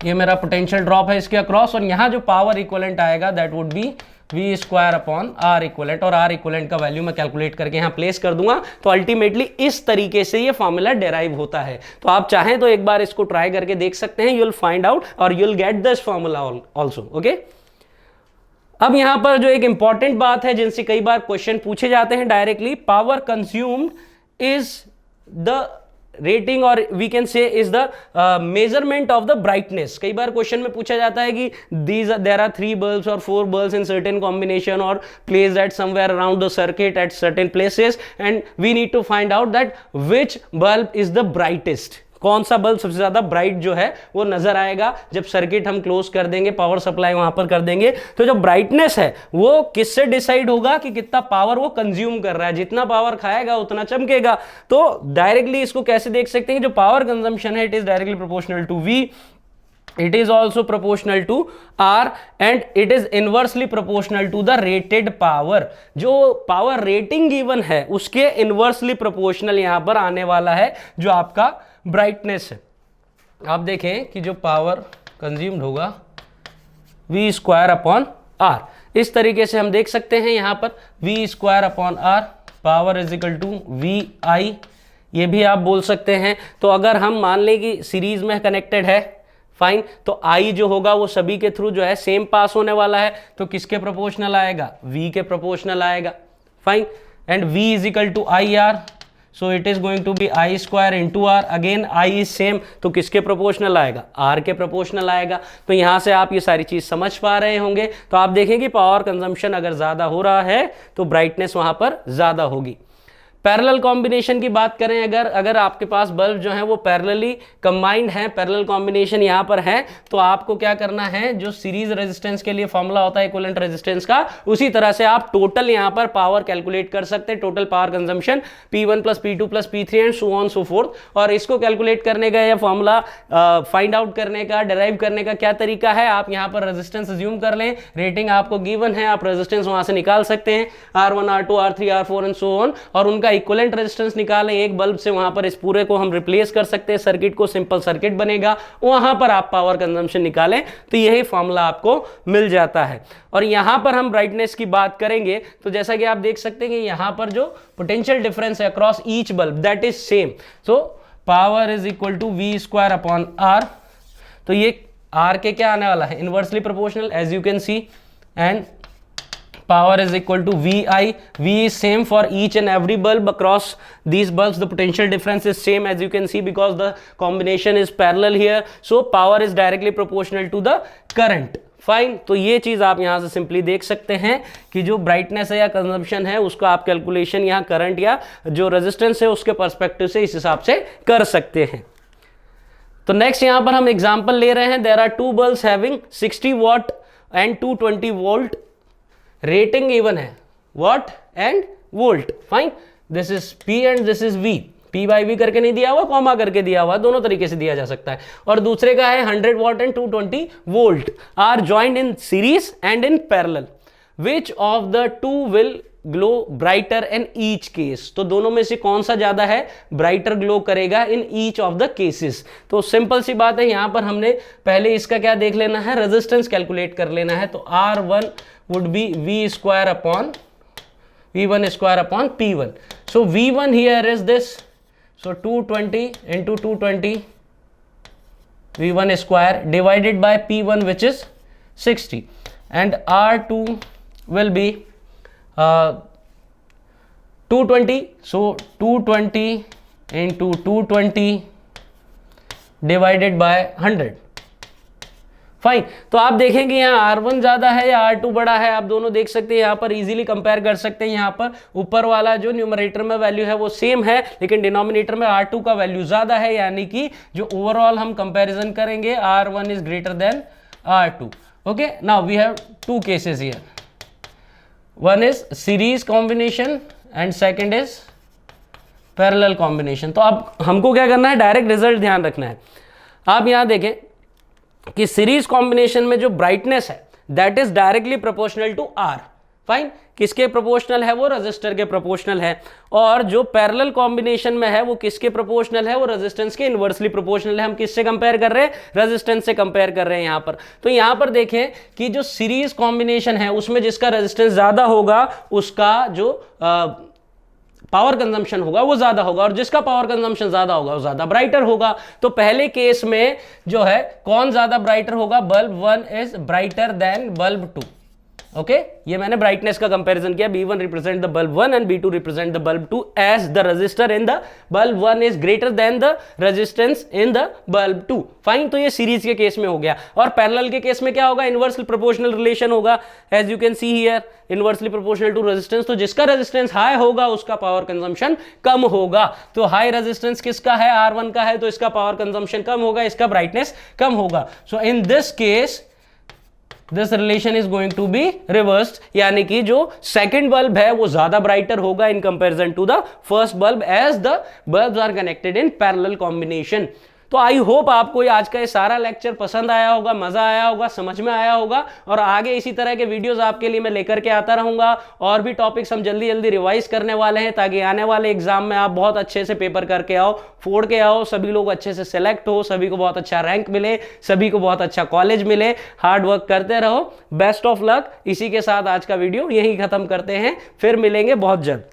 ये मेरा पोटेंशियल ड्रॉप है इसके अक्रॉस, और यहाँ जो पावर इक्विवेलेंट आएगा that would be V square upon R equivalent, और आर इक्विवेलेंट का वैल्यू मैं कैलकुलेट करके यहाँ प्लेस कर दूंगा. तो अल्टीमेटली इस तरीके से ये फॉर्मूला डेराइव होता है. तो आप चाहें तो एक बार इसको ट्राई करके देख सकते हैं, यू विल फाइंड आउट और you will get this formula also. Okay, अब यहां पर जो एक इंपॉर्टेंट बात है जिनसे कई बार क्वेश्चन पूछे जाते हैं directly, power consumed is the rating और we can say is the measurement of the brightness. कई बार क्वेश्चन में पूछा जाता है कि देयर आर 3 बल्ब्स और 4 बल्ब्स इन सर्टेन कॉम्बिनेशन और placed at somewhere around the circuit at certain places, and we need to find out that which bulb is the brightest. कौन सा बल्ब सबसे ज्यादा ब्राइट जो है वो नजर आएगा जब सर्किट हम क्लोज कर देंगे, पावर सप्लाई वहां पर कर देंगे। तो जो ब्राइटनेस है वो किससे डिसाइड होगा कि कितना पावर वो कंज्यूम कर रहा है, जितना पावर खाएगा उतना चमकेगा। तो डायरेक्टली इसको कैसे देख सकते हैं, जो पावर कंजम्पशन है it is directly proportional to V, it is also proportional to R and it is inversely proportional to the rated power। जो पावर रेटिंग गिवन है उसके इनवर्सली प्रोपोर्शनल यहां पर आने वाला है जो आपका ब्राइटनेस है। आप देखें कि जो पावर कंज्यूम्ड होगा V स्क्वायर अपॉन R, इस तरीके से हम देख सकते हैं यहां पर V square upon R power is equal to VI, ये भी आप बोल सकते हैं। तो अगर हम मान लें कि सीरीज में कनेक्टेड है, फाइन, तो I जो होगा वो सभी के थ्रू जो है सेम पास होने वाला है, तो किसके प्रोपोर्शनल आएगा, V के प्रोपोर्शनल आएगा, fine. And V is equal to IR, so it is going to be I square into R, again I is same, तो किसके प्रोपोर्शनल आएगा, R के प्रोपोर्शनल आएगा। तो यहां से आप ये सारी चीज समझ पा रहे होंगे। तो आप देखें कि पावर कंजम्पशन अगर ज्यादा हो रहा है तो ब्राइटनेस वहां पर ज्यादा होगी। पैरेलल कॉम्बिनेशन की बात करें, अगर आपके पास बल्ब जो है वो पैरेलली कंबाइंड है, पैरेलल कॉम्बिनेशन यहाँ पर है, तो आपको क्या करना है, जो सीरीज रेजिस्टेंस के लिए फॉर्मूला होता है इक्विवेलेंट रेजिस्टेंस का, उसी तरह से आप टोटल यहाँ पर पावर कैलकुलेट कर सकते हैं, total power consumption P1 plus P2 plus P3 and so on so fourth. और इसको कैलकुलेट करने का या फॉर्मूला फाइंड आउट करने का, डिराइव करने का क्या तरीका है, आप यहाँ पर रेजिस्टेंस अज्यूम कर लें, रेटिंग आपको गिवन है, आप रेजिस्टेंस वहां से निकाल सकते हैं R1 R2 R3 R4 and so on, और उनका इक्विवेलेंट रेजिस्टेंस निकालें एक बल्ब से, वहां पर इस पूरे को हम रिप्लेस कर सकते हैं, सर्किट को सिंपल सर्किट बनेगा, वहां पर आप पावर कंजम्पशन निकालें, तो यही फॉर्मूला आपको मिल जाता है। और यहां पर हम ब्राइटनेस की बात करेंगे तो जैसा कि आप देख सकते हैं कि यहां पर जो पोटेंशियल डिफरेंस है across each bulb that is same, so power is equal to V square upon R। तो ये R के क्या आने वाला है, inversely proportional as you can see, and power is equal to VI. V is same for each and every bulb across these bulbs. The potential difference is same as you can see because the combination is parallel here. So power is directly proportional to the current. Fine, तो ये चीज आप यहां से simply देख सकते हैं कि जो ब्राइटनेस है या कंजम्पशन है उसको आप कैलकुलेशन यहाँ करंट या जो रेजिस्टेंस है उसके पर्सपेक्टिव से इस हिसाब से कर सकते हैं। तो नेक्स्ट यहां पर हम एग्जांपल ले रहे हैं, there are two bulbs having 60 watt and 220 volt, rating even है watt and volt, fine, this is P and this is V, P by V करके नहीं दिया हुआ, कॉमा करके दिया हुआ, दोनों तरीके से दिया जा सकता है। और दूसरे का है 100 what and 220 volt are joined in series and in parallel, which of the two will glow brighter in each case. तो दोनों में से कौन सा ज्यादा है, ब्राइटर ग्लो करेगा in each of the cases. तो सिंपल सी बात है, यहां पर हमने पहले इसका क्या देख लेना है, रेजिस्टेंस कैलकुलेट कर लेना है। तो R1 would be V square upon V1 square upon P1. So V1 here is this, so 220 into 220 V1 square divided by P1 which is 60, and R2 will be 220, so 220 into 220 divided by 100, fine. तो आप देखेंगे यहाँ R1 ज्यादा है या R2 बड़ा है, आप दोनों देख सकते हैं, यहाँ पर इजीली कंपेयर कर सकते हैं। यहाँ पर ऊपर वाला जो न्यूमरेटर में वैल्यू है वो सेम है, लेकिन डिनोमिनेटर में R2 का वैल्यू ज्यादा है, यानी कि जो ओवरऑल हम कंपैरिजन करेंगे R1 is greater than R2। Okay, now we have two cases here, one is series combination and second is parallel combination. तो अब हमको क्या करना है, डायरेक्ट रिजल्ट ध्यान रखना है। आप यहाँ देखें कि सीरीज कॉम्बिनेशन में जो ब्राइटनेस है that is directly proportional to R, fine, किसके प्रोपोर्शनल है, वो रजिस्टर के प्रोपोर्शनल है। और जो पैरेलल कॉम्बिनेशन में है वो किसके प्रोपोर्शनल है, वो रेजिस्टेंस के इनवर्सली प्रोपोर्शनल है। हम किससे कंपेयर कर रहे हैं, रेजिस्टेंस से कंपेयर कर रहे हैं यहाँ पर। तो यहाँ पर देखें कि जो सीरीज कॉम्बिनेशन है उसमें जिसका रेजिस्टेंस ज्यादा होगा उसका जो पावर कंजम्पशन होगा वो ज्यादा होगा, और जिसका पावर कंजम्पशन ज्यादा होगा वो ज्यादा ब्राइटर होगा। तो पहले केस में जो है कौन ज्यादा ब्राइटर होगा, bulb 1 is brighter than bulb 2। Okay ये मैंने ब्राइटनेस का कंपैरिजन किया, B1 represent the bulb 1 and B2 represent the bulb 2 as the resistor in the bulb 1 is greater than the resistance in the bulb 2। Fine, तो ये series के case में हो गया। और पैरेलल के केस में क्या होगा, इनवर्सली प्रोपोर्शनल रिलेशन होगा, as you can see here, inversely proportional to resistance. तो जिसका रेजिस्टेंस हाई होगा उसका पावर कंजम्पशन कम होगा। तो हाई रेजिस्टेंस किसका है, R1 का है, तो इसका पावर कंजम्पशन कम होगा, इसका ब्राइटनेस कम होगा। So in this case this relation is going to be reversed, यानी कि जो सेकंड बल्ब है वो ज्यादा ब्राइटर होगा in comparison to the first bulb as the bulbs are connected in parallel combination. तो आई होप आपको ये आज का ये सारा लेक्चर पसंद आया होगा, मजा आया होगा, समझ में आया होगा, और आगे इसी तरह के वीडियोस आपके लिए मैं लेकर के आता रहूंगा। और भी टॉपिक्स हम जल्दी जल्दी रिवाइज करने वाले हैं ताकि आने वाले एग्जाम में आप बहुत अच्छे से पेपर करके आओ, फोड़ के आओ, सभी लोग अच्छे से सिलेक्ट हो, सभी को बहुत अच्छा रैंक मिले, सभी को बहुत अच्छा कॉलेज मिले। हार्ड वर्क करते रहो, बेस्ट ऑफ लक। इसी के साथ आज का वीडियो यहीं खत्म करते हैं, फिर मिलेंगे बहुत जल्द।